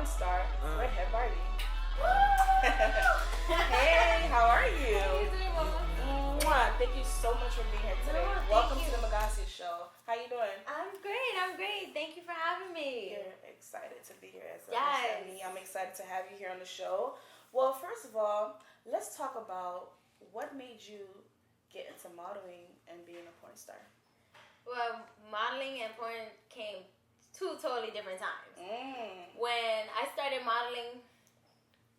porn star, redhead Barbie. Hey, how are you? Thank you so much for being here today. Welcome to the Magassia Show. How you doing? I'm great. Thank you for having me. You're excited to be here as Yes. me. I'm excited to have you here on the show. Well, first of all, let's talk about what made you get into modeling and being a porn star. Well, modeling and porn came two totally different times. When I started modeling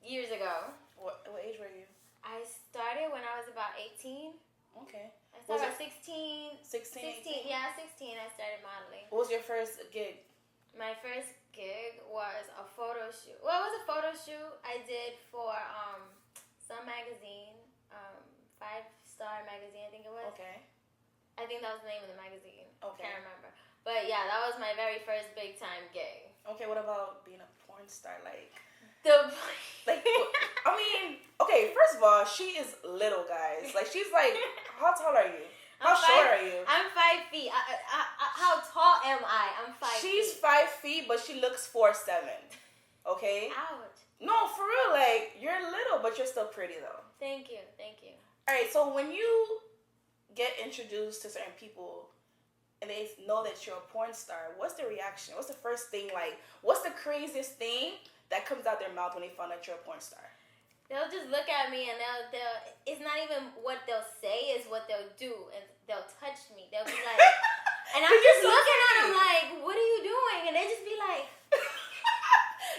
years ago. What age were you? I started when I was about 18. Okay. I started at 16. 16? Yeah, 16 I started modeling. What was your first gig? My first gig was a photo shoot. Well, it was a photo shoot I did for some magazine, 5-star magazine, I think it was. Okay. I think that was the name of the magazine. Okay. Can't remember. But yeah, that was my very first big time gig. Okay, what about being a porn star? Okay, first of all, she is little, guys. Like, she's like, how tall are you? How short are you? I'm 5 feet. How tall am I? I'm 5 feet. She's 5 feet, but she looks 4'7". Okay? Ouch. No, for real. Like, you're little, but you're still pretty, though. Thank you. All right, so when you get introduced to certain people and they know that you're a porn star, what's the reaction? What's the first thing, like, what's the craziest thing that comes out their mouth when they find out you're a porn star? They'll just look at me and they'll it's not even what they'll say, is what they'll do, and they'll touch me. They'll be like, and I'm just so looking at them like, what are you doing? And they just be like,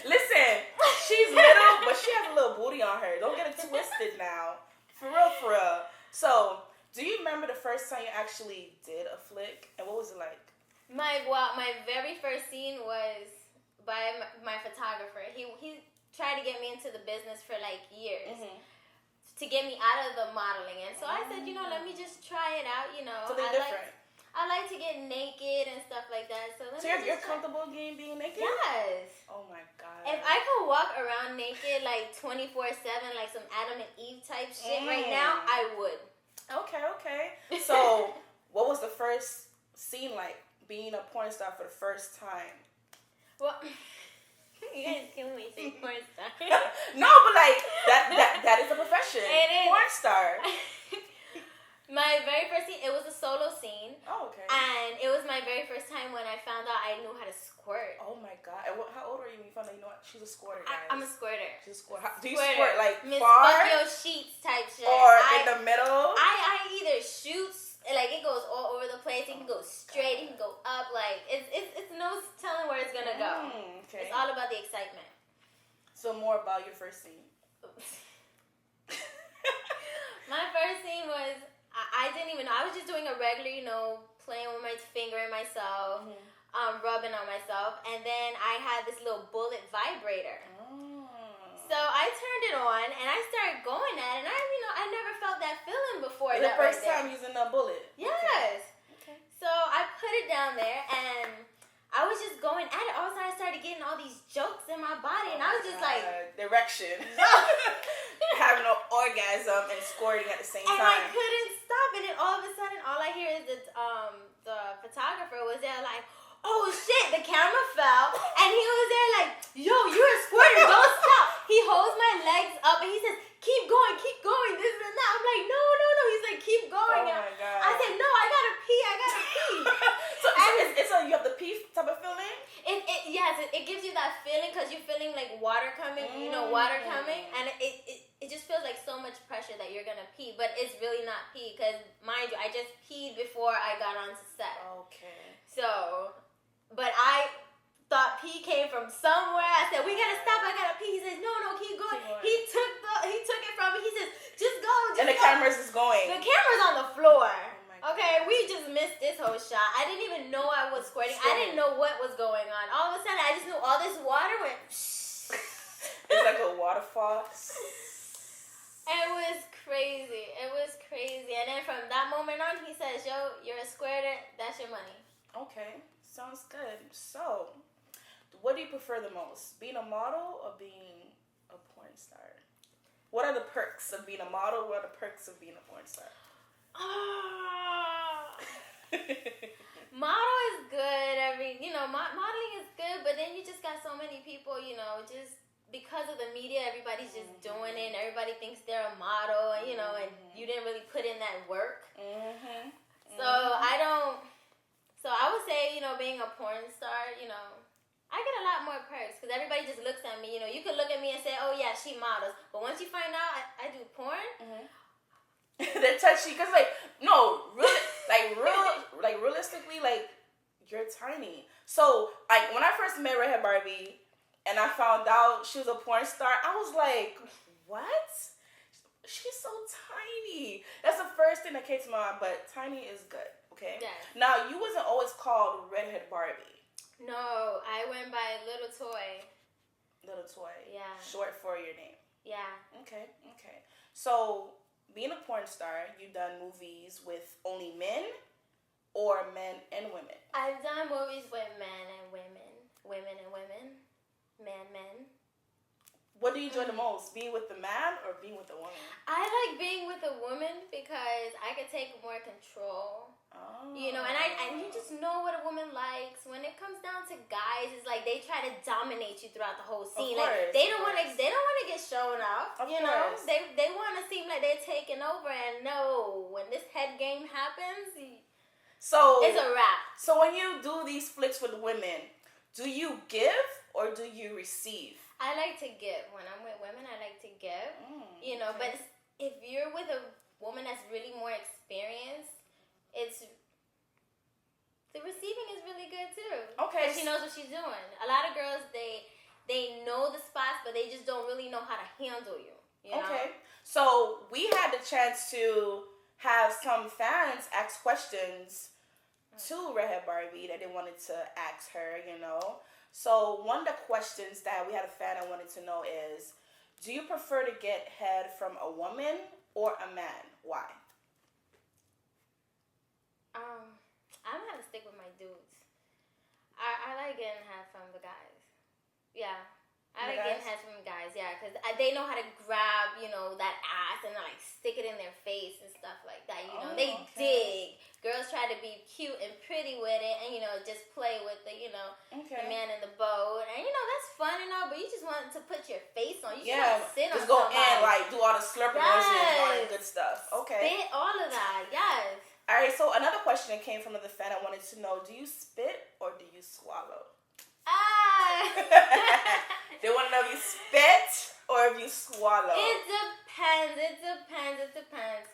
listen, she's little, but she has a little booty on her. Don't get it twisted now. For real. So, do you remember the first time you actually did a flick, and what was it like? My very first scene was by my photographer. He tried to get me into the business for like years to get me out of the modeling, and so I said, let me just try it out. Something different. I like to get naked and stuff like that. So you're comfortable being naked? Yes. Oh my God. If I could walk around naked like 24/7, like some Adam and Eve type shit right now, I would. Okay. So, what was the first scene like, being a porn star for the first time? Well, you guys killing me saying porn star. No, but like that is a profession. It is. Porn star. My very first scene, it was a solo scene. Oh, okay. And it was my very first time when I found out I knew how to squirt. Oh my God. And how old are you when you found out she's a squirter, guys? I'm a squirter. She's a squirter. Do you squirt like Miss far? Fuck your sheets type shit. Or in the middle? I either shoots, like it goes all over the place. It can go straight, it can go up. Like, it's no telling where it's gonna go. Okay. It's all about the excitement. So more about your first scene. My first scene was, I didn't even know. I was just doing a regular, playing with my finger and myself, rubbing on myself. And then I had this little bullet vibrator. So I turned it on and I started going at it. And I never felt that feeling before. The first time using a bullet? Yes. Okay. So I put it down there and I was just going at it. All of a sudden I started getting all these jokes in my body. And I was just like... Direction. Having an orgasm and squirting at the same time. And I couldn't stop. And then all of a sudden, all I hear is the photographer was there like, oh shit, the camera fell. And he was there like, yo, you're a squirter, don't stop. He holds my legs up and he says, keep going, this and that. I'm like, no. He's like, keep going. Oh my God. I said, no, I gotta pee. So you have the pee type of feeling? Yes, it gives you that feeling because you're feeling like water coming, water coming. And it just feels like so much pressure that you're gonna pee. But it's really not pee because, mind you, I just peed before I got onto set. Okay. So, but I thought pee came from somewhere. I said, we gotta stop, I gotta pee. He says, no, keep going. He took it from me. He says, just go. And the camera's just going. The camera's on the floor. Oh okay, we just missed this whole shot. I didn't even know I was squirting. I didn't know what was going on. All of a sudden, I just knew all this water went. It's like a waterfall. It was crazy. And then from that moment on, he says, yo, you're a squirter. That's your money. Okay, sounds good. So, what do you prefer the most? Being a model or being a porn star? What are the perks of being a model? What are the perks of being a porn star? Model is good. Modeling is good, but then you just got so many many people, you know, just because of the media, everybody's just doing it, and everybody thinks they're a model, and you know, and you didn't really put in that work. So So I would say, you know, being a porn star, you know, I get a lot more perks because everybody just looks at me. You know, you could look at me and say, "Oh yeah, she models," but once you find out I do porn, they're touchy because realistically, like you're tiny. So like when I first met Redhead Barbie. And I found out she was a porn star. I was like, what? She's so tiny. That's the first thing that came to my mind, but tiny is good, okay? Yes. Now, you wasn't always called Redhead Barbie. No, I went by Little Toy. Little Toy. Yeah. Short for your name. Yeah. Okay. So, being a porn star, you've done movies with only men or men and women? I've done movies with men and women. Women and women. Men. What do you enjoy the most? Being with the man or being with the woman? I like being with a woman because I could take more control. Oh. You know, and you just know what a woman likes. When it comes down to guys, it's like they try to dominate you throughout the whole scene. Like they don't want to get shown off. You know, they want to seem like they're taking over. And no, when this head game happens, so it's a wrap. So when you do these flicks with women, do you give or do you receive? I like to give. When I'm with women, I like to give. You know, but if you're with a woman that's really more experienced, the receiving is really good too. Okay. She knows what she's doing. A lot of girls, they know the spots, but they just don't really know how to handle you. You know? Okay. So we had the chance to have some fans ask questions to Redhead Barbie that they wanted to ask her, you know. So one of the questions that we had a fan that wanted to know is, do you prefer to get head from a woman or a man? Why? I'm gonna stick with my dudes. I like getting head from the guys. Yeah. I like getting head from guys, yeah, because they know how to grab, you know, that ass and like stick it in their face and stuff like that. You know, they dig. Girls try to be cute and pretty with it, and you know, just play with the, you know, the man in the boat, and you know that's fun and all. But you just want to put your face on. You just want to sit on just go somebody. in, like do all the slurping motions, all that good stuff. Okay. Spit, all of that, yes. All right. So another question that came from another fan, I wanted to know: do you spit or do you swallow? They want to know if you spit or if you swallow. It depends.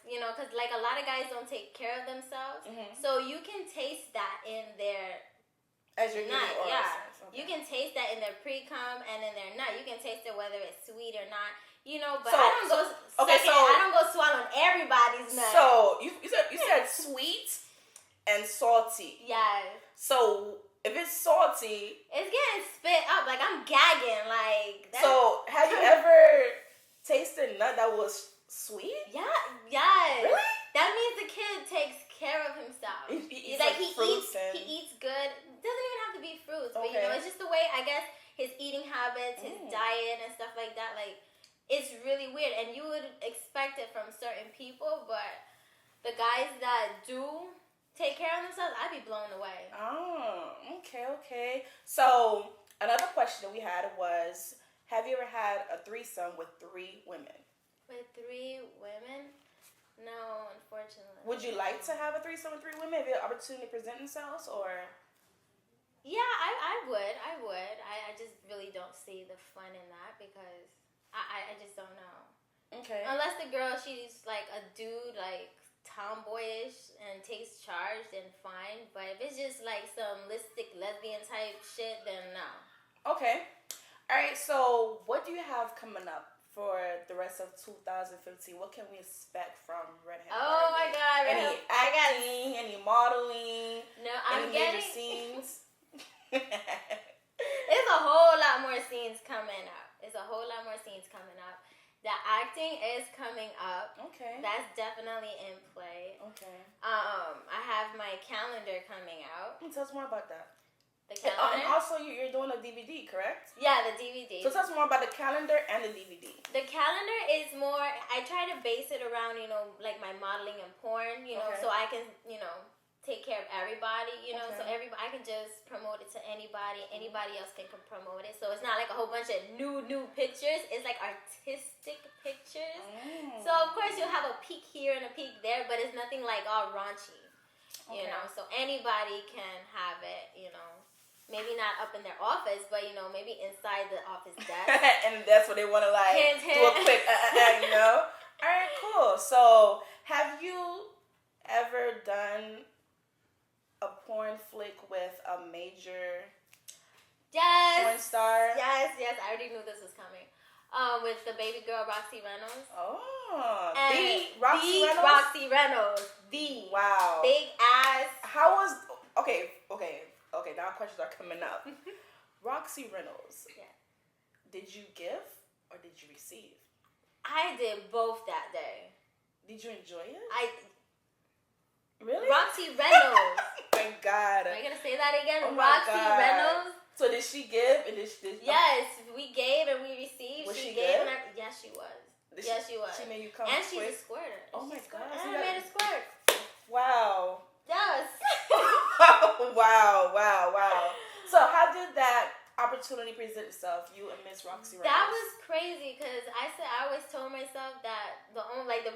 You know, because like a lot of guys don't take care of themselves. So you can taste that in their as you're nut. Yeah. Okay. You can taste that in their pre-cum and in their nut. You can taste it whether it's sweet or not. You know, but I don't go swallowing everybody's nut. So you said sweet and salty. Yeah. So if it's salty, it's getting spit up. Like I'm gagging. Like. So have you ever tasted nut that was sweet? Yeah. Yes. Really? That means the kid takes care of himself. He eats he eats good. Doesn't even have to be fruits, but you know, it's just the way I guess his eating habits, his diet, and stuff like that. Like it's really weird, and you would expect it from certain people, but the guys that do take care of themselves, I'd be blown away. Oh, okay. So another question that we had was, have you ever had a threesome with 3 women? With 3 women? No, unfortunately. Would you like to have a threesome with 3 women if the opportunity present themselves, or? Yeah, I would. I just really don't see the fun in that because I just don't know. Okay. Unless the girl, she's like a dude, like tomboyish and takes charge, then fine. But if it's just like some lipstick lesbian type shit, then no. Okay. All right. So what do you have coming up for the rest of 2015? What can we expect from Redhead Barbie? Oh my God! Any acting? Any modeling? No, any major scenes? There's a whole lot more scenes coming up. The acting is coming up. Okay. That's definitely in play. Okay. I have my calendar coming out. Tell us more about that. The calendar. And also, you're doing a DVD, correct? Yeah, the DVD. So tell us more about the calendar and the DVD. The calendar is more. I try to base it around, you know, like my modeling and porn, you know, so I can, you know, take care of everybody, you know, so Okay. I can just promote it to anybody else can promote it, so it's not like a whole bunch of new pictures, it's like artistic pictures. So of course you'll have a peak here and a peak there, but it's nothing like all raunchy, you know, so anybody can have it, you know, maybe not up in their office, but you know, maybe inside the office desk. And that's what they want to like Hint, do a hint. quick, you know. All right, cool. So have you ever done a porn flick with a major Yes. porn star? Yes. I already knew this was coming. With the baby girl Roxy Reynolds. Oh, And the Roxy Reynolds. Roxy Reynolds. Wow. Big ass. How was okay? Now questions are coming up. Roxy Reynolds. Yeah. Did you give or did you receive? I did both that day. Did you enjoy it? Really? Roxy Reynolds. Thank God. Am I gonna say that again? Oh my Roxy God. Reynolds. So did she give and did she? Yes, we gave and we received. Was she gave good? yes, she was. Did Yes, she was. She made you come And she's quick? a squirter. Oh my God. And So I made a squirt. Wow. Yes. wow. So how did that opportunity present itself? You and Miss Roxy Reynolds. That was crazy because I always told myself that the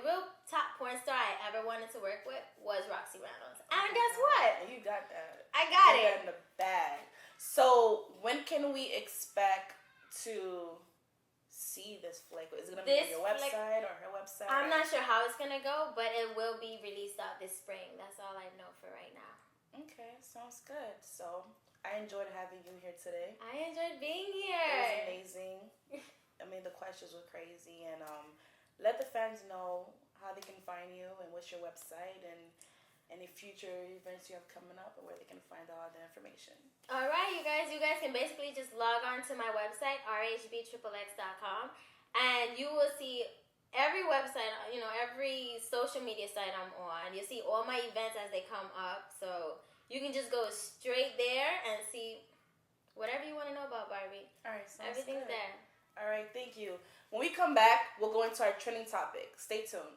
real top porn star I ever wanted to work with was Roxy Reynolds. And guess what? And you got that. I got You it. got in the bag. So when can we expect to see this flick? Is it gonna be on your website or her website? I'm not sure how it's gonna go, but it will be released out this spring. That's all I know for right now. Okay, sounds good. So I enjoyed having you here today. I enjoyed being It here. was amazing. I mean, the questions were crazy, and let the fans know how they can find you and what's your website and any future events you have coming up and where they can find all the information. All right, you guys can basically just log on to my website, rhbxxx.com, and you will see every website, you know, every social media site I'm on. You'll see all my events as they come up, so you can just go straight there and see whatever you want to know about Barbie. All right, sounds Everything's good. there. All right, thank you. When we come back, we'll go into our trending topic. Stay tuned.